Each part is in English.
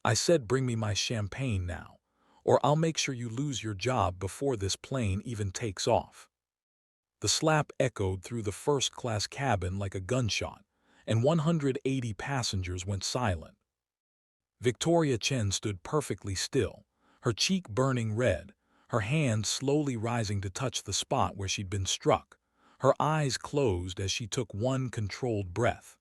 I said bring me my champagne now, or I'll make sure you lose your job before this plane even takes off. The slap echoed through the first-class cabin like a gunshot, and 180 passengers went silent. Victoria Chen stood perfectly still, her cheek burning red, her hand slowly rising to touch the spot where she'd been struck, her eyes closed as she took one controlled breath.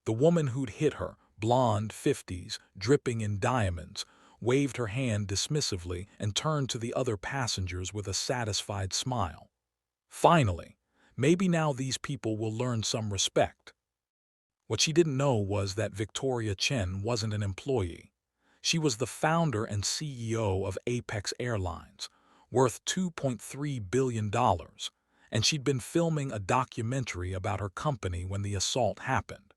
The woman who'd hit her, blonde, 50s, dripping in diamonds, waved her hand dismissively and turned to the other passengers with a satisfied smile. Finally, maybe now these people will learn some respect. What she didn't know was that Victoria Chen wasn't an employee. She was the founder and CEO of Apex Airlines, worth $2.3 billion, and she'd been filming a documentary about her company when the assault happened.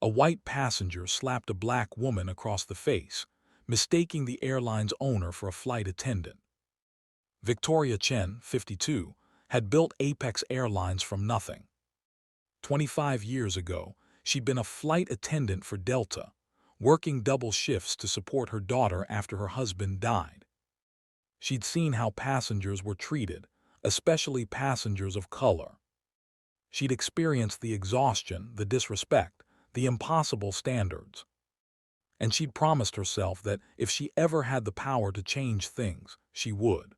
A white passenger slapped a black woman across the face, mistaking the airline's owner for a flight attendant. Victoria Chen, 52, had built Apex Airlines from nothing. 25 years ago, she'd been a flight attendant for Delta, working double shifts to support her daughter after her husband died. She'd seen how passengers were treated, especially passengers of color. She'd experienced the exhaustion, the disrespect, the impossible standards. And she'd promised herself that if she ever had the power to change things, she would.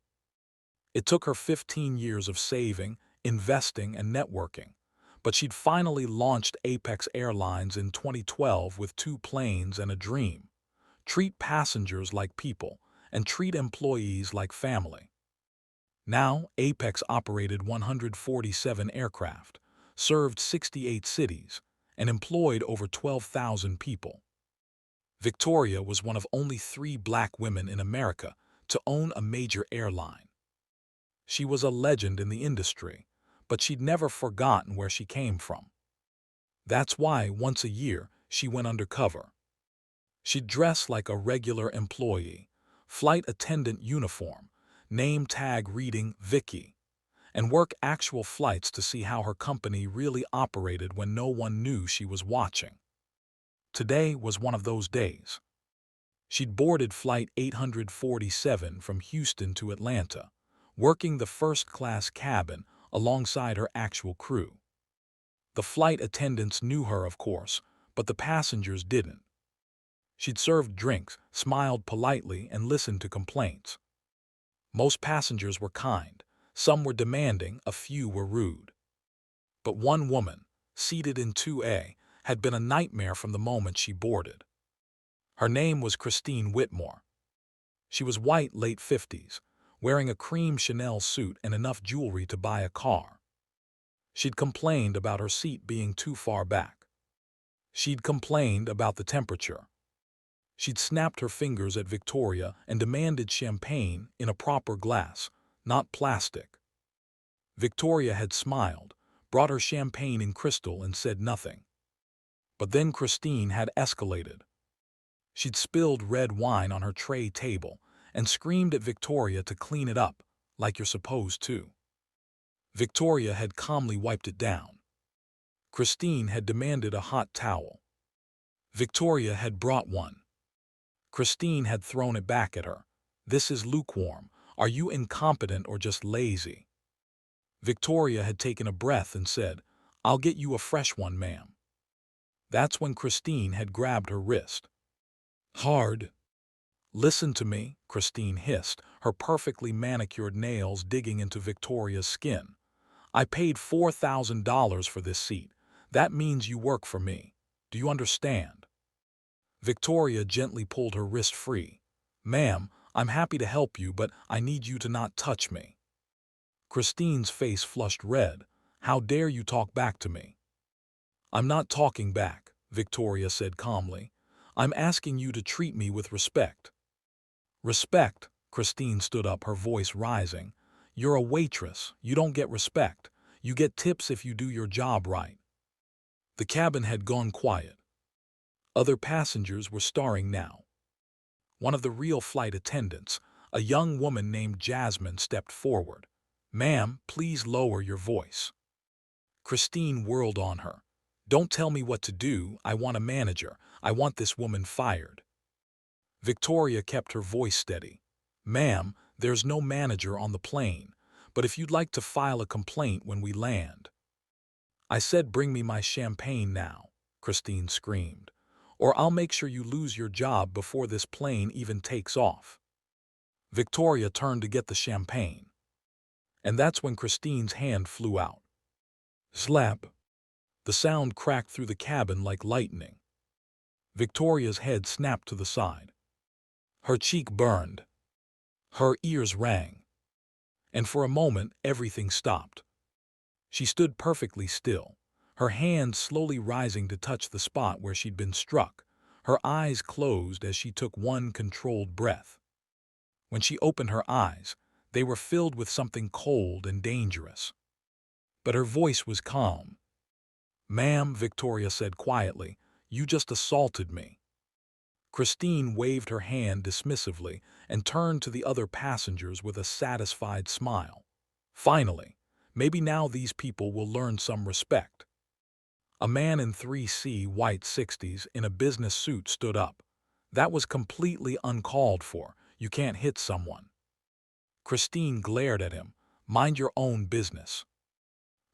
It took her 15 years of saving, investing, and networking, but she'd finally launched Apex Airlines in 2012 with 2 planes and a dream: treat passengers like people and treat employees like family. Now, Apex operated 147 aircraft, served 68 cities, and employed over 12,000 people. Victoria was one of only 3 black women in America to own a major airline. She was a legend in the industry, but she'd never forgotten where she came from. That's why, once a year, she went undercover. She'd dress like a regular employee, flight attendant uniform, name tag reading Vicky, and work actual flights to see how her company really operated when no one knew she was watching. Today was one of those days. She'd boarded Flight 847 from Houston to Atlanta, working the first-class cabin alongside her actual crew. The flight attendants knew her, of course, but the passengers didn't. She'd served drinks, smiled politely, and listened to complaints. Most passengers were kind, some were demanding, a few were rude. But one woman, seated in 2A, had been a nightmare from the moment she boarded. Her name was Christine Whitmore. She was white, late 50s, wearing a cream Chanel suit and enough jewelry to buy a car. She'd complained about her seat being too far back. She'd complained about the temperature. She'd snapped her fingers at Victoria and demanded champagne in a proper glass, not plastic. Victoria had smiled, brought her champagne in crystal, and said nothing. But then Christine had escalated. She'd spilled red wine on her tray table and screamed at Victoria to clean it up, like you're supposed to. Victoria had calmly wiped it down. Christine had demanded a hot towel. Victoria had brought one. Christine had thrown it back at her. This is lukewarm. Are you incompetent or just lazy? Victoria had taken a breath and said, I'll get you a fresh one, ma'am. That's when Christine had grabbed her wrist. Hard. Listen to me, Christine hissed, her perfectly manicured nails digging into Victoria's skin. I paid $4,000 for this seat. That means you work for me. Do you understand? Victoria gently pulled her wrist free. Ma'am, I'm happy to help you, but I need you to not touch me. Christine's face flushed red. How dare you talk back to me? I'm not talking back, Victoria said calmly. I'm asking you to treat me with respect. Respect? Christine stood up, her voice rising. You're a waitress. You don't get respect. You get tips if you do your job right. The cabin had gone quiet. Other passengers were staring now. One of the real flight attendants, a young woman named Jasmine, stepped forward. Ma'am, please lower your voice. Christine whirled on her. Don't tell me what to do. I want a manager. I want this woman fired. Victoria kept her voice steady. "Ma'am, there's no manager on the plane, but if you'd like to file a complaint when we land." "I said bring me my champagne now," Christine screamed, "or I'll make sure you lose your job before this plane even takes off." Victoria turned to get the champagne, and that's when Christine's hand flew out. Slap! The sound cracked through the cabin like lightning. Victoria's head snapped to the side. Her cheek burned. Her ears rang. And for a moment, everything stopped. She stood perfectly still, her hand slowly rising to touch the spot where she'd been struck, her eyes closed as she took one controlled breath. When she opened her eyes, they were filled with something cold and dangerous. But her voice was calm. "Ma'am," Victoria said quietly, "you just assaulted me." Christine waved her hand dismissively and turned to the other passengers with a satisfied smile. Finally, maybe now these people will learn some respect. A man in 3C white 60s in a business suit stood up. "That was completely uncalled for. You can't hit someone." Christine glared at him. "Mind your own business."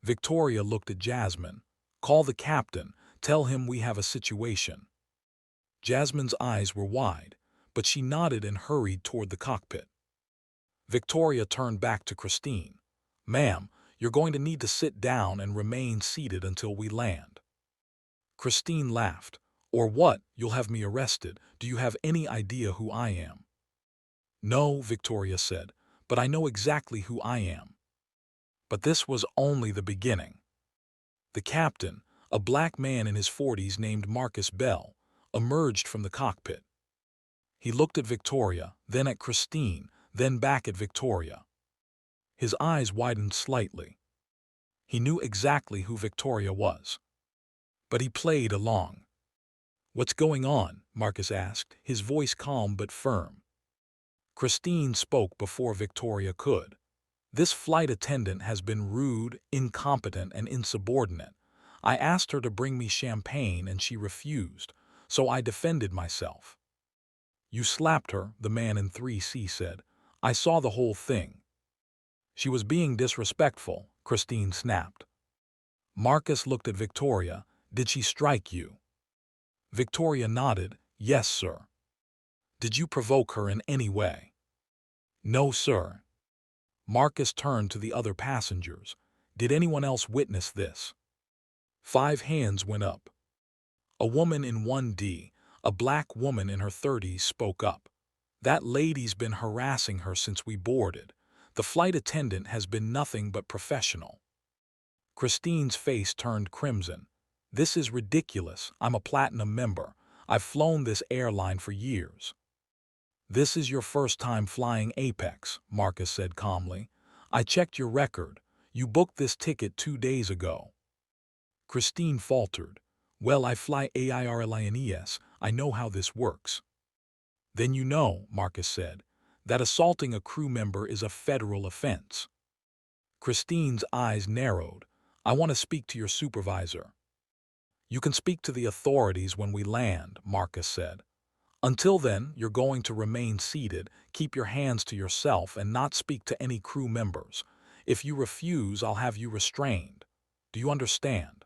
Victoria looked at Jasmine. "Call the captain. Tell him we have a situation." Jasmine's eyes were wide, but she nodded and hurried toward the cockpit. Victoria turned back to Christine. "Ma'am, you're going to need to sit down and remain seated until we land." Christine laughed. "Or what? You'll have me arrested. Do you have any idea who I am?" "No," Victoria said, "but I know exactly who I am." But this was only the beginning. The captain, a black man in his 40s named Marcus Bell, emerged from the cockpit. He looked at Victoria, then at Christine, then back at Victoria. His eyes widened slightly. He knew exactly who Victoria was. But he played along. "What's going on?" Marcus asked, his voice calm but firm. Christine spoke before Victoria could. "This flight attendant has been rude, incompetent, and insubordinate. I asked her to bring me champagne and she refused, so I defended myself." "You slapped her," the man in 3C said. "I saw the whole thing." "She was being disrespectful," Christine snapped. Marcus looked at Victoria. "Did she strike you?" Victoria nodded. "Yes, sir." "Did you provoke her in any way?" "No, sir." Marcus turned to the other passengers. "Did anyone else witness this?" 5 hands went up. A woman in 1D, a black woman in her 30s, spoke up. "That lady's been harassing her since we boarded. The flight attendant has been nothing but professional." Christine's face turned crimson. "This is ridiculous. I'm a platinum member. I've flown this airline for years." "This is your first time flying Apex," Marcus said calmly. "I checked your record. You booked this ticket 2 days ago." Christine faltered. "Well, I fly Airlines. I know how this works." "Then you know," Marcus said, "that assaulting a crew member is a federal offense." Christine's eyes narrowed. "I want to speak to your supervisor." "You can speak to the authorities when we land," Marcus said. "Until then, you're going to remain seated, keep your hands to yourself, and not speak to any crew members. If you refuse, I'll have you restrained. Do you understand?"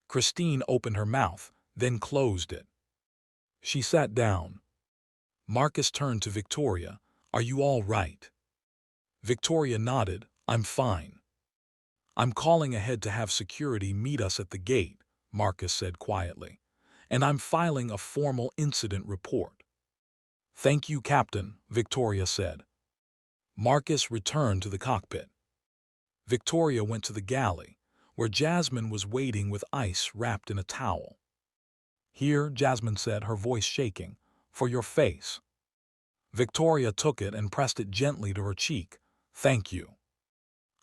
Christine opened her mouth, then closed it. She sat down. Marcus turned to Victoria. "Are you all right?" Victoria nodded. "I'm fine." "I'm calling ahead to have security meet us at the gate," Marcus said quietly. "And I'm filing a formal incident report." "Thank you, Captain," Victoria said. Marcus returned to the cockpit. Victoria went to the galley, where Jasmine was waiting with ice wrapped in a towel. "Here," Jasmine said, her voice shaking, "for your face." Victoria took it and pressed it gently to her cheek. "Thank you."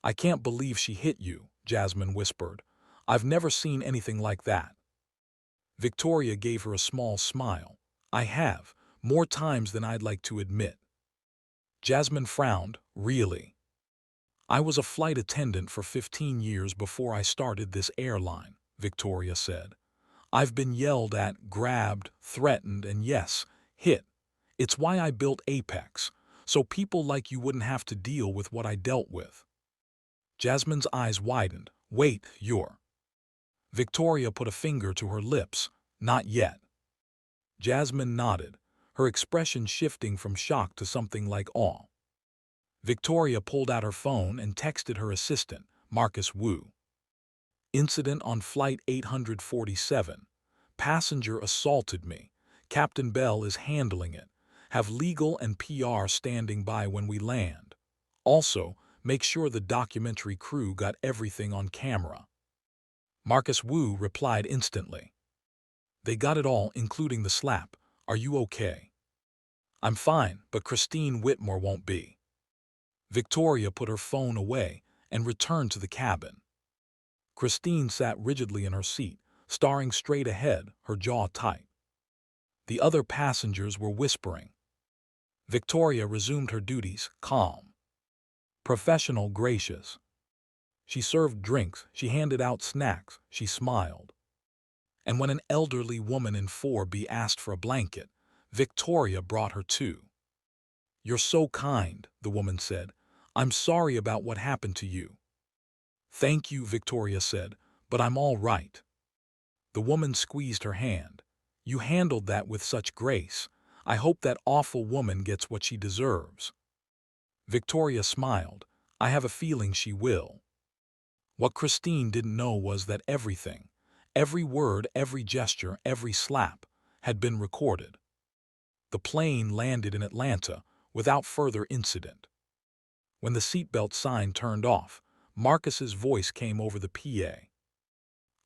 "I can't believe she hit you," Jasmine whispered. "I've never seen anything like that." Victoria gave her a small smile. "I have, more times than I'd like to admit." Jasmine frowned. "Really?" "I was a flight attendant for 15 years before I started this airline," Victoria said. "I've been yelled at, grabbed, threatened, and yes, hit. It's why I built Apex, so people like you wouldn't have to deal with what I dealt with. Jasmine's eyes widened. Wait, you're... Victoria put a finger to her lips. Not yet. Jasmine nodded, her expression shifting from shock to something like awe. Victoria pulled out her phone and texted her assistant, Marcus Wu. Incident on Flight 847. Passenger assaulted me. Captain Bell is handling it. Have legal and PR standing by when we land. Also, make sure the documentary crew got everything on camera. Marcus Wu replied instantly. They got it all, including the slap. Are you okay? I'm fine, but Christine Whitmore won't be. Victoria put her phone away and returned to the cabin. Christine sat rigidly in her seat, staring straight ahead, her jaw tight. The other passengers were whispering. Victoria resumed her duties, calm, professional, gracious. She served drinks, she handed out snacks, she smiled. And when an elderly woman in 4B asked for a blanket, Victoria brought her two. You're so kind, the woman said. I'm sorry about what happened to you. Thank you, Victoria said, but I'm all right. The woman squeezed her hand. You handled that with such grace. I hope that awful woman gets what she deserves. Victoria smiled. I have a feeling she will. What Christine didn't know was that everything, every word, every gesture, every slap, had been recorded. The plane landed in Atlanta without further incident. When the seatbelt sign turned off, Marcus's voice came over the PA.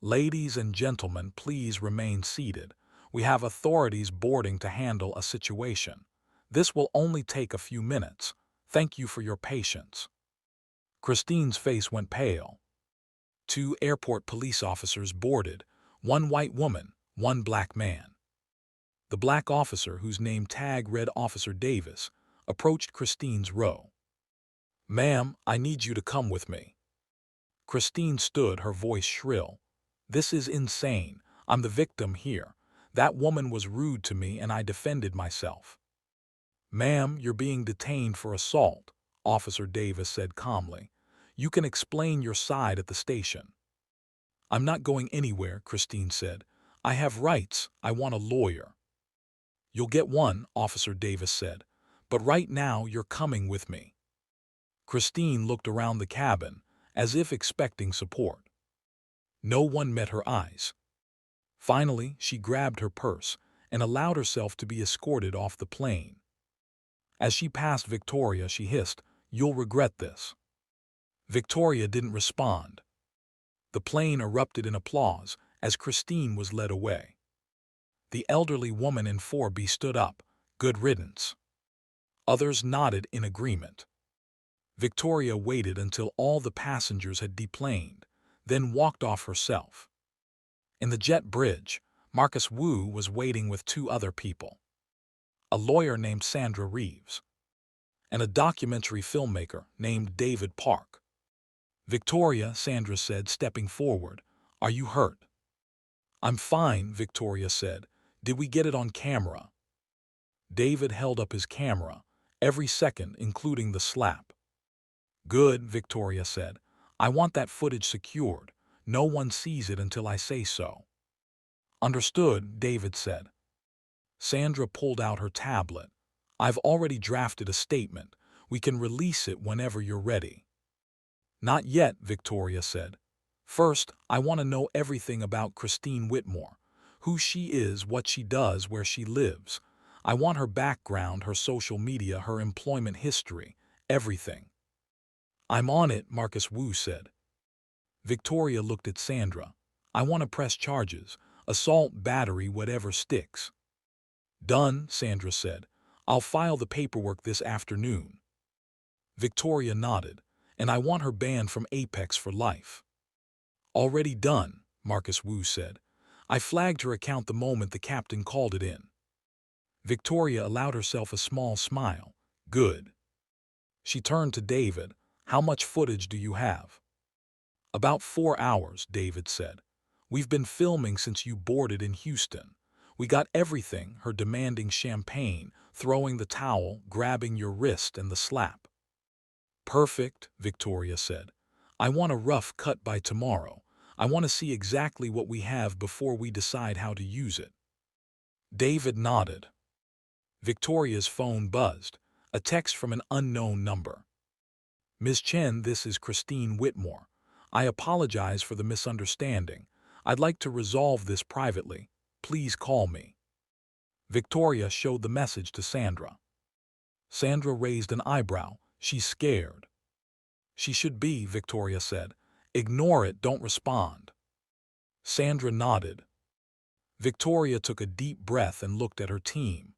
Ladies and gentlemen, please remain seated. We have authorities boarding to handle a situation. This will only take a few minutes. Thank you for your patience. Christine's face went pale. 2 airport police officers boarded, 1 white woman, 1 black man. The black officer, whose name tag read Officer Davis, approached Christine's row. Ma'am, I need you to come with me. Christine stood, her voice shrill. This is insane. I'm the victim here. That woman was rude to me and I defended myself. Ma'am, you're being detained for assault, Officer Davis said calmly. You can explain your side at the station. I'm not going anywhere, Christine said. I have rights. I want a lawyer. You'll get one, Officer Davis said. But right now you're coming with me. Christine looked around the cabin, as if expecting support. No one met her eyes. Finally, she grabbed her purse and allowed herself to be escorted off the plane. As she passed Victoria, she hissed, You'll regret this. Victoria didn't respond. The plane erupted in applause as Christine was led away. The elderly woman in 4B stood up. Good riddance. Others nodded in agreement. Victoria waited until all the passengers had deplaned, then walked off herself. In the jet bridge, Marcus Wu was waiting with 2 other people. A lawyer named Sandra Reeves, and a documentary filmmaker named David Park. Victoria, Sandra said, stepping forward, Are you hurt? I'm fine, Victoria said. Did we get it on camera? David held up his camera, every second including the slap. Good, Victoria said. I want that footage secured. No one sees it until I say so. Understood, David said. Sandra pulled out her tablet. I've already drafted a statement. We can release it whenever you're ready. Not yet, Victoria said. First, I want to know everything about Christine Whitmore. Who she is, what she does, where she lives. I want her background, her social media, her employment history, everything. I'm on it, Marcus Wu said. Victoria looked at Sandra. I want to press charges. Assault, battery, whatever sticks. Done, Sandra said. I'll file the paperwork this afternoon. Victoria nodded. And I want her banned from Apex for life. Already done, Marcus Wu said. I flagged her account the moment the captain called it in. Victoria allowed herself a small smile. Good. She turned to David. How much footage do you have? About 4 hours, David said. We've been filming since you boarded in Houston. We got everything, her demanding champagne, throwing the towel, grabbing your wrist, and the slap. Perfect, Victoria said. I want a rough cut by tomorrow. I want to see exactly what we have before we decide how to use it. David nodded. Victoria's phone buzzed, a text from an unknown number. Ms. Chen, this is Christine Whitmore. I apologize for the misunderstanding. I'd like to resolve this privately. Please call me. Victoria showed the message to Sandra. Sandra raised an eyebrow. She's scared. She should be, Victoria said. Ignore it, don't respond. Sandra nodded. Victoria took a deep breath and looked at her team.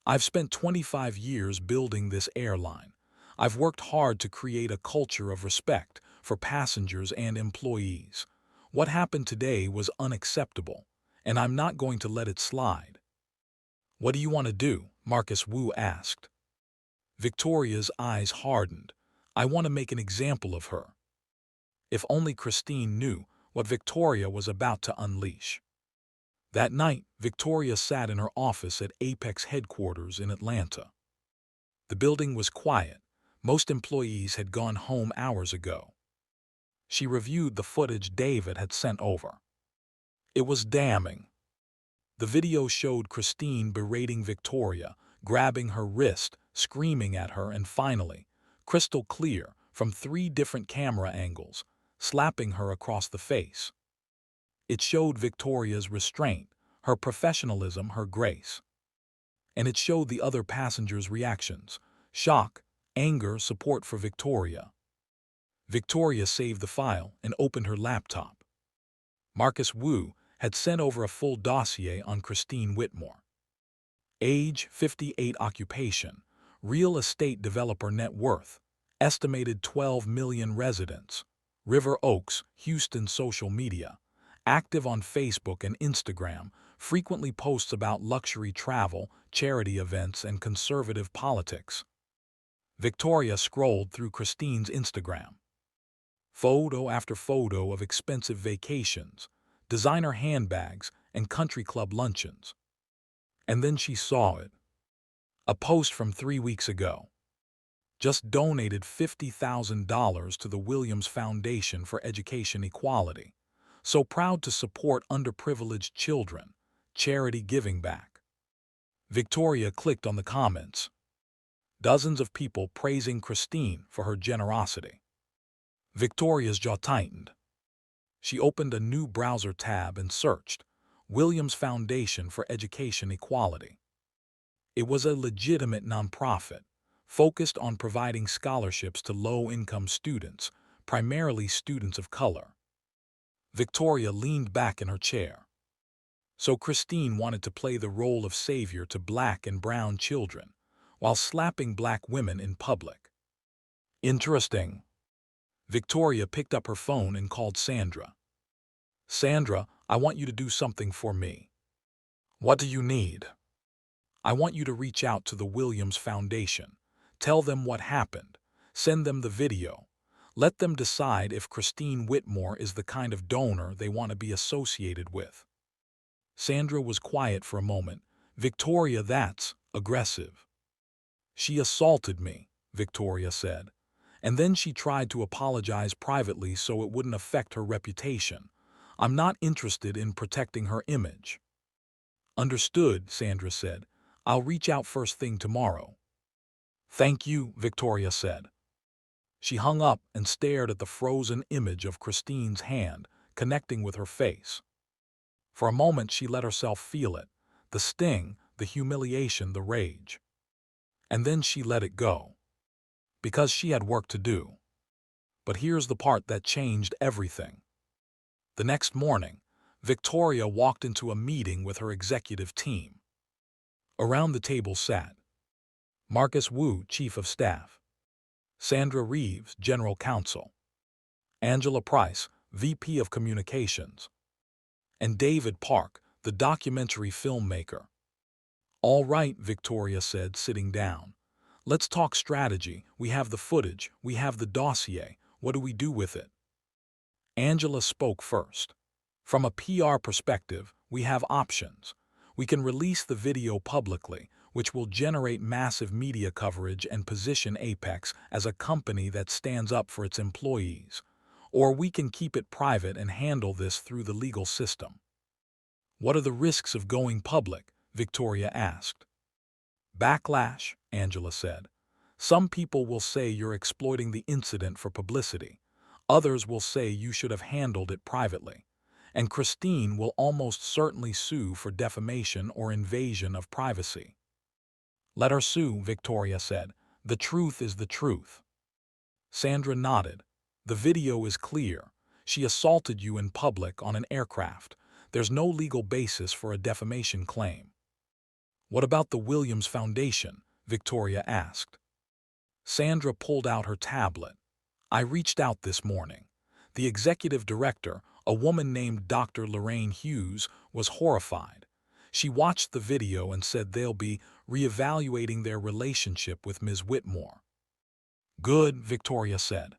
I've spent 25 years building this airline. I've worked hard to create a culture of respect for passengers and employees. What happened today was unacceptable, and I'm not going to let it slide. What do you want to do? Marcus Wu asked. Victoria's eyes hardened. I want to make an example of her. If only Christine knew what Victoria was about to unleash. That night, Victoria sat in her office at Apex headquarters in Atlanta. The building was quiet. Most employees had gone home hours ago. She reviewed the footage David had sent over. It was damning. The video showed Christine berating Victoria, grabbing her wrist, screaming at her, and finally, crystal clear, from 3 different camera angles, slapping her across the face. It showed Victoria's restraint, her professionalism, her grace. And it showed the other passengers' reactions: shock, anger, support for Victoria. Victoria saved the file and opened her laptop. Marcus Wu had sent over a full dossier on Christine Whitmore. Age, 58, occupation, real estate developer, net worth, estimated 12 million residents, River Oaks, Houston, social media, active on Facebook and Instagram, frequently posts about luxury travel, charity events, and conservative politics. Victoria scrolled through Christine's Instagram. Photo after photo of expensive vacations, designer handbags, and country club luncheons. And then she saw it. A post from 3 weeks ago. Just donated $50,000 to the Williams Foundation for Education Equality. So proud to support underprivileged children. Charity giving back. Victoria clicked on the comments. Dozens of people praising Christine for her generosity. Victoria's jaw tightened. She opened a new browser tab and searched Williams Foundation for Education Equality. It was a legitimate nonprofit, focused on providing scholarships to low-income students, primarily students of color. Victoria leaned back in her chair. So Christine wanted to play the role of savior to black and brown children, while slapping black women in public. Interesting. Victoria picked up her phone and called Sandra. Sandra, I want you to do something for me. What do you need? I want you to reach out to the Williams Foundation. Tell them what happened. Send them the video. Let them decide if Christine Whitmore is the kind of donor they want to be associated with. Sandra was quiet for a moment. Victoria, that's aggressive. She assaulted me, Victoria said. And then she tried to apologize privately so it wouldn't affect her reputation. I'm not interested in protecting her image. Understood, Sandra said. I'll reach out first thing tomorrow. Thank you, Victoria said. She hung up and stared at the frozen image of Christine's hand, connecting with her face. For a moment she let herself feel it, the sting, the humiliation, the rage. And then she let it go. Because she had work to do. But here's the part that changed everything. The next morning, Victoria walked into a meeting with her executive team. Around the table sat Marcus Wu, Chief of Staff, Sandra Reeves, General Counsel, Angela Price, VP of Communications, and David Park, the documentary filmmaker. All right, Victoria said, sitting down. Let's talk strategy. We have the footage. We have the dossier. What do we do with it? Angela spoke first. From a PR perspective, we have options. We can release the video publicly, which will generate massive media coverage and position Apex as a company that stands up for its employees. Or we can keep it private and handle this through the legal system. What are the risks of going public? Victoria asked. Backlash, Angela said. Some people will say you're exploiting the incident for publicity. Others will say you should have handled it privately. And Christine will almost certainly sue for defamation or invasion of privacy. Let her sue, Victoria said. The truth is the truth. Sandra nodded. The video is clear. She assaulted you in public on an aircraft. There's no legal basis for a defamation claim. What about the Williams Foundation? Victoria asked. Sandra pulled out her tablet. I reached out this morning. The executive director, a woman named Dr. Lorraine Hughes, was horrified. She watched the video and said they'll be reevaluating their relationship with Ms. Whitmore. Good, Victoria said.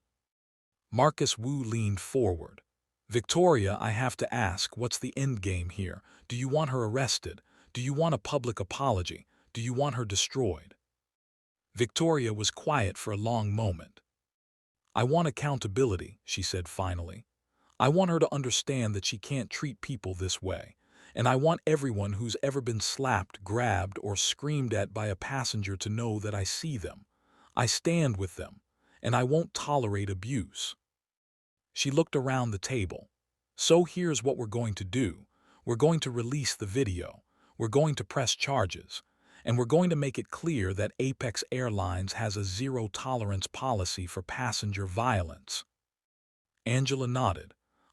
Marcus Wu leaned forward. Victoria, I have to ask, what's the end game here? Do you want her arrested? Do you want a public apology? Do you want her destroyed? Victoria was quiet for a long moment. I want accountability, she said finally. I want her to understand that she can't treat people this way. And I want everyone who's ever been slapped, grabbed, or screamed at by a passenger to know that I see them. I stand with them, and I won't tolerate abuse. She looked around the table. So here's what we're going to do. We're going to release the video. We're going to press charges. And we're going to make it clear that Apex Airlines has a zero-tolerance policy for passenger violence. Angela nodded.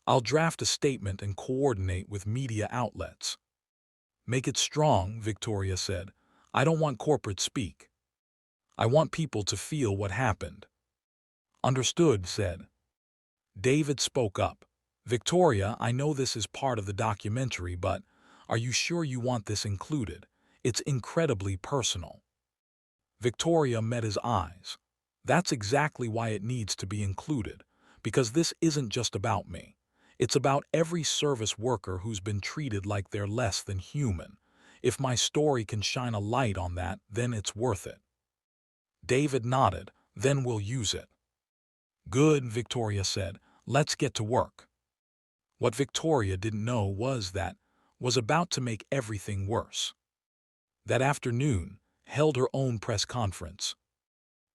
I'll draft a statement and coordinate with media outlets. Make it strong, Victoria said. I don't want corporate speak. I want people to feel what happened. Understood, said. David spoke up. Victoria, I know this is part of the documentary, but are you sure you want this included? It's incredibly personal. Victoria met his eyes. That's exactly why it needs to be included, because this isn't just about me. It's about every service worker who's been treated like they're less than human. If my story can shine a light on that, then it's worth it. David nodded. Then we'll use it. Good, Victoria said. Let's get to work. What Victoria didn't know was about to make everything worse. That afternoon, held her own press conference.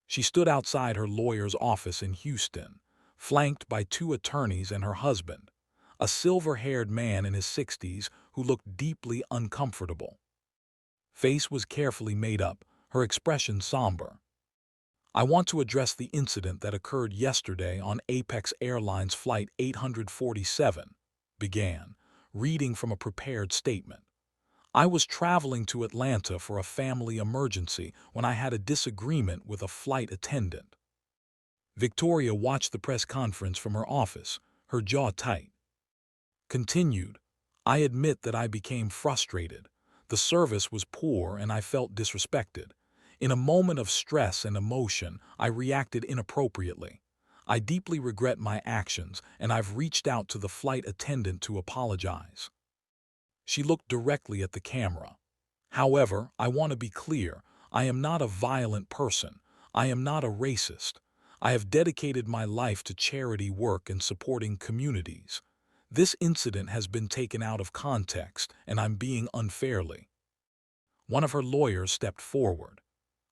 She stood outside her lawyer's office in Houston, flanked by 2 attorneys and her husband, a silver-haired man in his 60s who looked deeply uncomfortable. Face was carefully made up, her expression somber. I want to address the incident that occurred yesterday on Apex Airlines Flight 847, began, reading from a prepared statement. I was traveling to Atlanta for a family emergency when I had a disagreement with a flight attendant. Victoria watched the press conference from her office, her jaw tight. Continued, I admit that I became frustrated. The service was poor and I felt disrespected. In a moment of stress and emotion, I reacted inappropriately. I deeply regret my actions and I've reached out to the flight attendant to apologize. She looked directly at the camera. However, I want to be clear, I am not a violent person. I am not a racist. I have dedicated my life to charity work and supporting communities. This incident has been taken out of context, and I'm being unfairly. One of her lawyers stepped forward.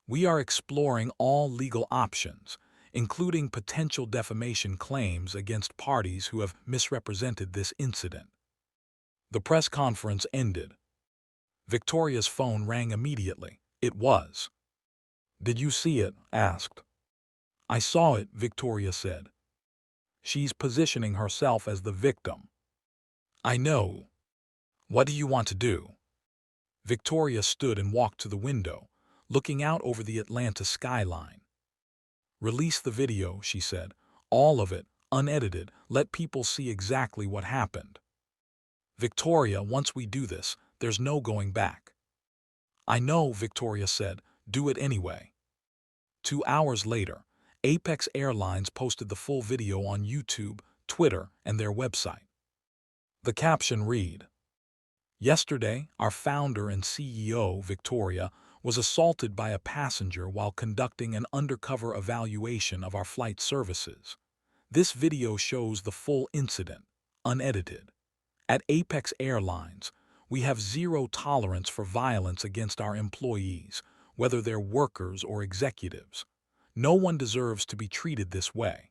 We are exploring all legal options, including potential defamation claims against parties who have misrepresented this incident. The press conference ended. Victoria's phone rang immediately. It was. Did you see it? Asked. I saw it, Victoria said. She's positioning herself as the victim. I know. What do you want to do? Victoria stood and walked to the window, looking out over the Atlanta skyline. Release the video, she said. All of it, unedited. Let people see exactly what happened. Victoria, once we do this, there's no going back. I know, Victoria said. Do it anyway. 2 hours later, Apex Airlines posted the full video on YouTube, Twitter, and their website. The caption read, Yesterday, our founder and CEO, Victoria, was assaulted by a passenger while conducting an undercover evaluation of our flight services. This video shows the full incident, unedited. At Apex Airlines, we have zero tolerance for violence against our employees, whether they're workers or executives. No one deserves to be treated this way.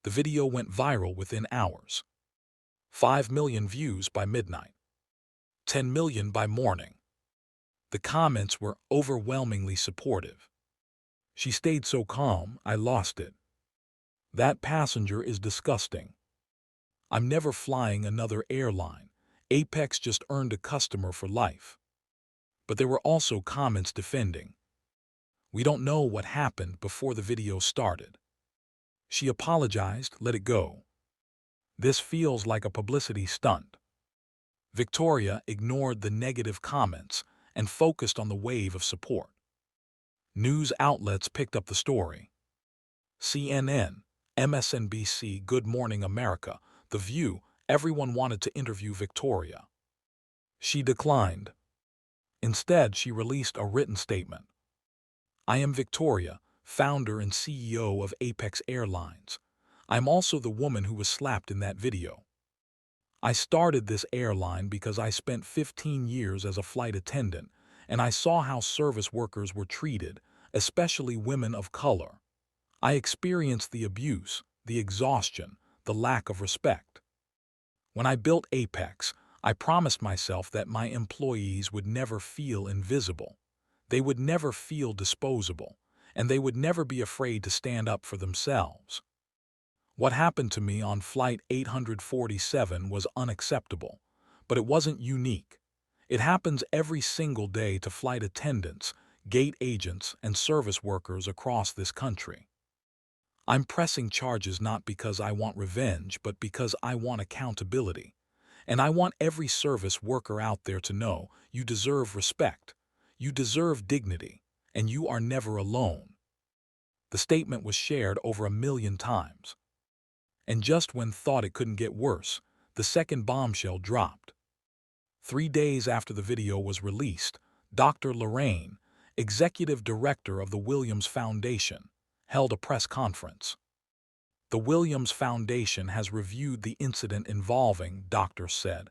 The video went viral within hours. 5 million views by midnight. 10 million by morning. The comments were overwhelmingly supportive. She stayed so calm, I lost it. That passenger is disgusting. I'm never flying another airline. Apex just earned a customer for life. But there were also comments defending. We don't know what happened before the video started. She apologized, let it go. This feels like a publicity stunt. Victoria ignored the negative comments and focused on the wave of support. News outlets picked up the story. CNN, MSNBC, Good Morning America, The View, everyone wanted to interview Victoria. She declined. Instead, she released a written statement. I am Victoria, founder and CEO of Apex Airlines. I'm also the woman who was slapped in that video. I started this airline because I spent 15 years as a flight attendant, and I saw how service workers were treated, especially women of color. I experienced the abuse, the exhaustion, the lack of respect. When I built Apex, I promised myself that my employees would never feel invisible. They would never feel disposable, and they would never be afraid to stand up for themselves. What happened to me on Flight 847 was unacceptable, but it wasn't unique. It happens every single day to flight attendants, gate agents, and service workers across this country. I'm pressing charges not because I want revenge, but because I want accountability. And I want every service worker out there to know you deserve respect, you deserve dignity, and you are never alone. The statement was shared over 1 million times. And just when thought it couldn't get worse, the second bombshell dropped. 3 days after the video was released, Dr. Lorraine, executive director of the Williams Foundation, held a press conference. The Williams Foundation has reviewed the incident involving, Doctor said.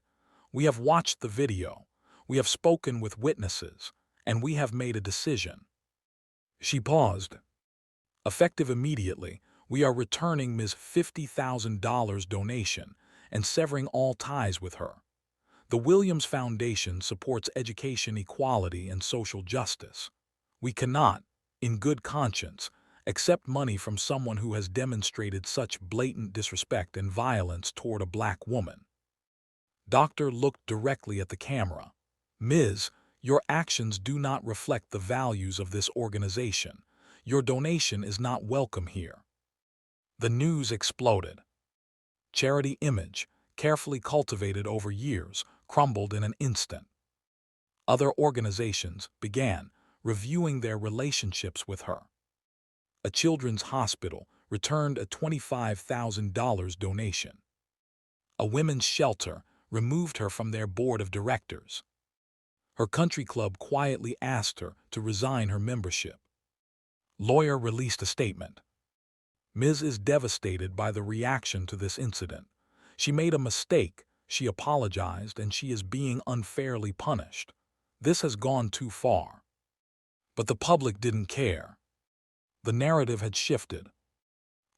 We have watched the video, we have spoken with witnesses, and we have made a decision. She paused. Effective immediately, we are returning Ms. $50,000 donation and severing all ties with her. The Williams Foundation supports education equality and social justice. We cannot, in good conscience, accept money from someone who has demonstrated such blatant disrespect and violence toward a black woman. Doctor looked directly at the camera. Ms., your actions do not reflect the values of this organization. Your donation is not welcome here. The news exploded. Charity image, carefully cultivated over years, crumbled in an instant. Other organizations began reviewing their relationships with her. A children's hospital returned a $25,000 donation. A women's shelter removed her from their board of directors. Her country club quietly asked her to resign her membership. Lawyer released a statement. Ms. is devastated by the reaction to this incident. She made a mistake, she apologized, and she is being unfairly punished. This has gone too far. But the public didn't care. The narrative had shifted.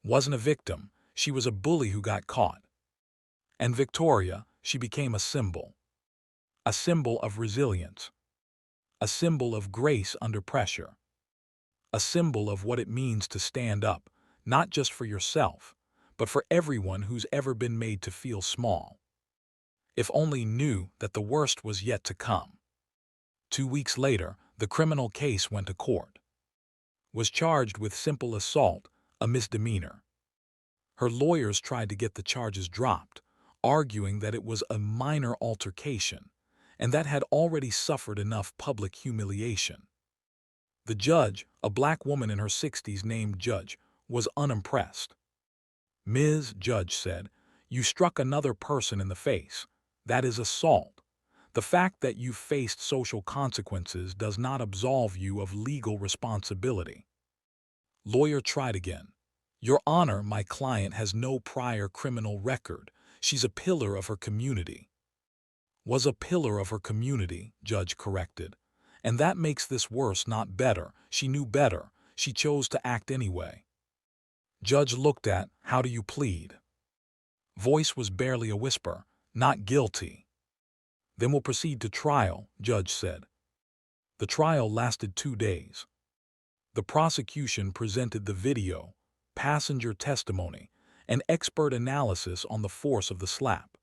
Wasn't a victim, she was a bully who got caught. And Victoria, she became a symbol of resilience, a symbol of grace under pressure, a symbol of what it means to stand up, not just for yourself, but for everyone who's ever been made to feel small. If only knew that the worst was yet to come. 2 weeks later, the criminal case went to court. Was charged with simple assault, a misdemeanor. Her lawyers tried to get the charges dropped, arguing that it was a minor altercation, and that had already suffered enough public humiliation. The judge, a black woman in her 60s named Judge, was unimpressed. Ms. Judge said, "You struck another person in the face. That is assault. The fact that you faced social consequences does not absolve you of legal responsibility. Lawyer tried again. Your Honor, my client has no prior criminal record. She's a pillar of her community. Was a pillar of her community, judge corrected. And that makes this worse, not better. She knew better. She chose to act anyway. Judge looked at, how do you plead? Voice was barely a whisper, not guilty. Then we'll proceed to trial, judge said. The trial lasted 2 days. The prosecution presented the video, passenger testimony, and expert analysis on the force of the slap.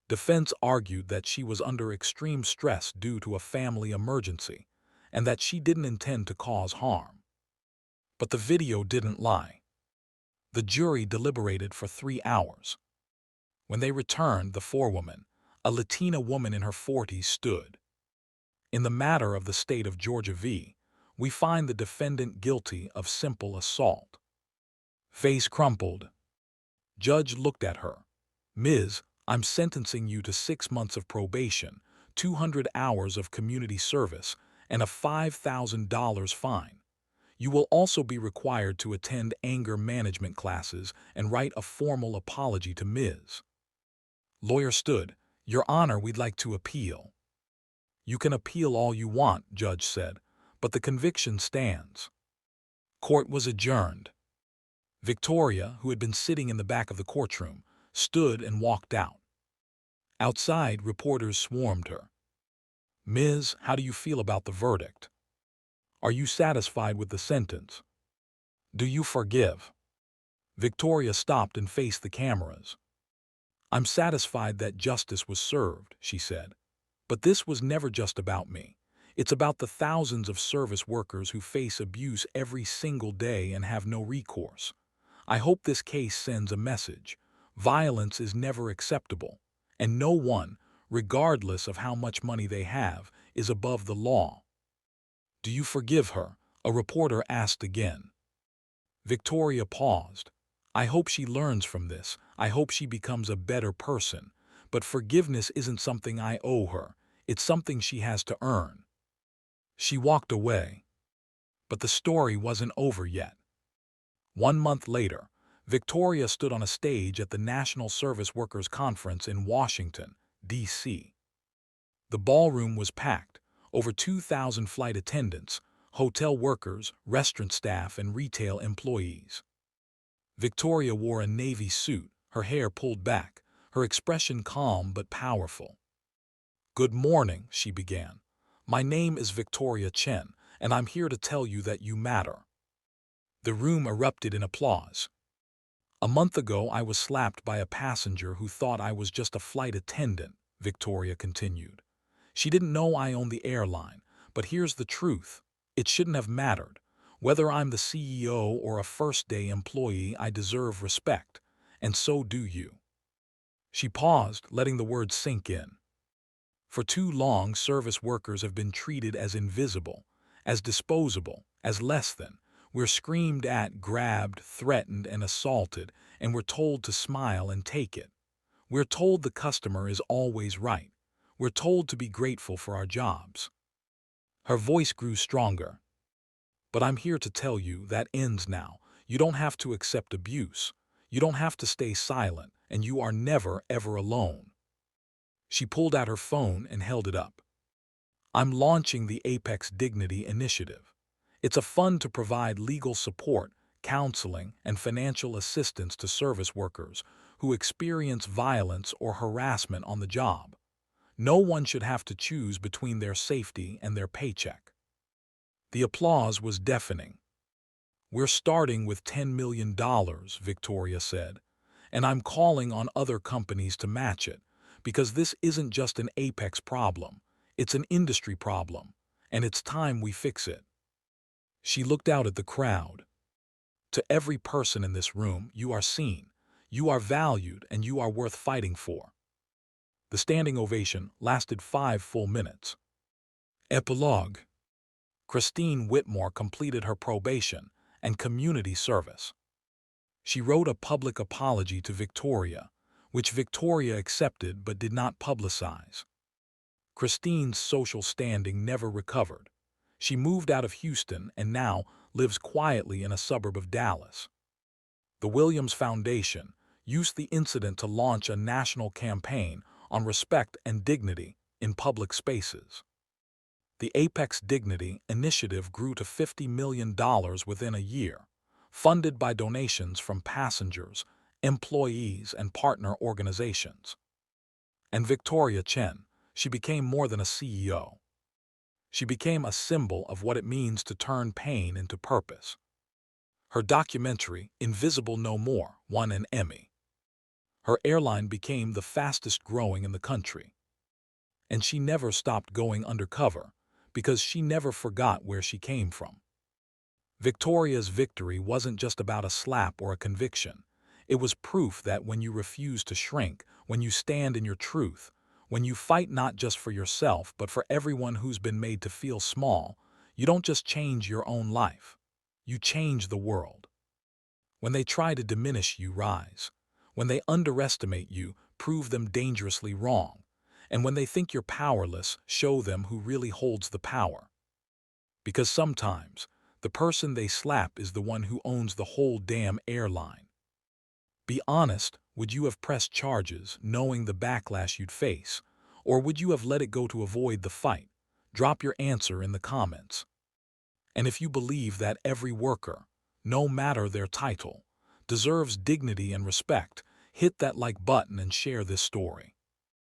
Defense argued that she was under extreme stress due to a family emergency, and that she didn't intend to cause harm. But the video didn't lie. The jury deliberated for 3 hours. When they returned, the forewoman, a Latina woman in her 40s, stood. In the matter of the state of Georgia v., we find the defendant guilty of simple assault. Face crumpled. Judge looked at her. Ms., I'm sentencing you to 6 months of probation, 200 hours of community service, and a $5,000 fine. You will also be required to attend anger management classes and write a formal apology to Ms. Lawyer stood. Your Honor, we'd like to appeal. You can appeal all you want, judge said, but the conviction stands. Court was adjourned. Victoria, who had been sitting in the back of the courtroom, stood and walked out. Outside, reporters swarmed her. Ms., how do you feel about the verdict? Are you satisfied with the sentence? Do you forgive? Victoria stopped and faced the cameras. I'm satisfied that justice was served, she said. But this was never just about me. It's about the thousands of service workers who face abuse every single day and have no recourse. I hope this case sends a message. Violence is never acceptable, and no one, regardless of how much money they have, is above the law. Do you forgive her? A reporter asked again. Victoria paused. I hope she learns from this. I hope she becomes a better person. But forgiveness isn't something I owe her. It's something she has to earn. She walked away. But the story wasn't over yet. 1 month later, Victoria stood on a stage at the National Service Workers Conference in Washington, D.C. The ballroom was packed, over 2,000 flight attendants, hotel workers, restaurant staff, and retail employees. Victoria wore a navy suit, her hair pulled back, her expression calm but powerful. Good morning, she began. My name is Victoria Chen, and I'm here to tell you that you matter. The room erupted in applause. A month ago, I was slapped by a passenger who thought I was just a flight attendant, Victoria continued. She didn't know I owned the airline, but here's the truth. It shouldn't have mattered. Whether I'm the CEO or a first-day employee, I deserve respect, and so do you. She paused, letting the words sink in. For too long, service workers have been treated as invisible, as disposable, as less than. We're screamed at, grabbed, threatened, and assaulted, and we're told to smile and take it. We're told the customer is always right. We're told to be grateful for our jobs. Her voice grew stronger. But I'm here to tell you that ends now. You don't have to accept abuse. You don't have to stay silent, and you are never, ever alone. She pulled out her phone and held it up. I'm launching the Apex Dignity Initiative. It's a fund to provide legal support, counseling, and financial assistance to service workers who experience violence or harassment on the job. No one should have to choose between their safety and their paycheck. The applause was deafening. We're starting with $10 million, Victoria said, and I'm calling on other companies to match it, because this isn't just an Apex problem, it's an industry problem, and it's time we fix it. She looked out at the crowd. To every person in this room, you are seen, you are valued, and you are worth fighting for. The standing ovation lasted 5 full minutes. Epilogue. Christine Whitmore completed her probation and community service. She wrote a public apology to Victoria, which Victoria accepted but did not publicize. Christine's social standing never recovered. She moved out of Houston and now lives quietly in a suburb of Dallas. The Williams Foundation used the incident to launch a national campaign on respect and dignity in public spaces. The Apex Dignity Initiative grew to $50 million within a year, funded by donations from passengers, employees, and partner organizations. And Victoria Chen, she became more than a CEO. She became a symbol of what it means to turn pain into purpose. Her documentary, Invisible No More, won an Emmy. Her airline became the fastest growing in the country. And she never stopped going undercover because she never forgot where she came from. Victoria's victory wasn't just about a slap or a conviction. It was proof that when you refuse to shrink, when you stand in your truth, when you fight not just for yourself but for everyone who's been made to feel small, you don't just change your own life. You change the world. When they try to diminish you, rise. When they underestimate you, prove them dangerously wrong. And when they think you're powerless, show them who really holds the power. Because sometimes, the person they slap is the one who owns the whole damn airline. Be honest, would you have pressed charges knowing the backlash you'd face? Or would you have let it go to avoid the fight? Drop your answer in the comments. And if you believe that every worker, no matter their title, deserves dignity and respect, hit that like button and share this story.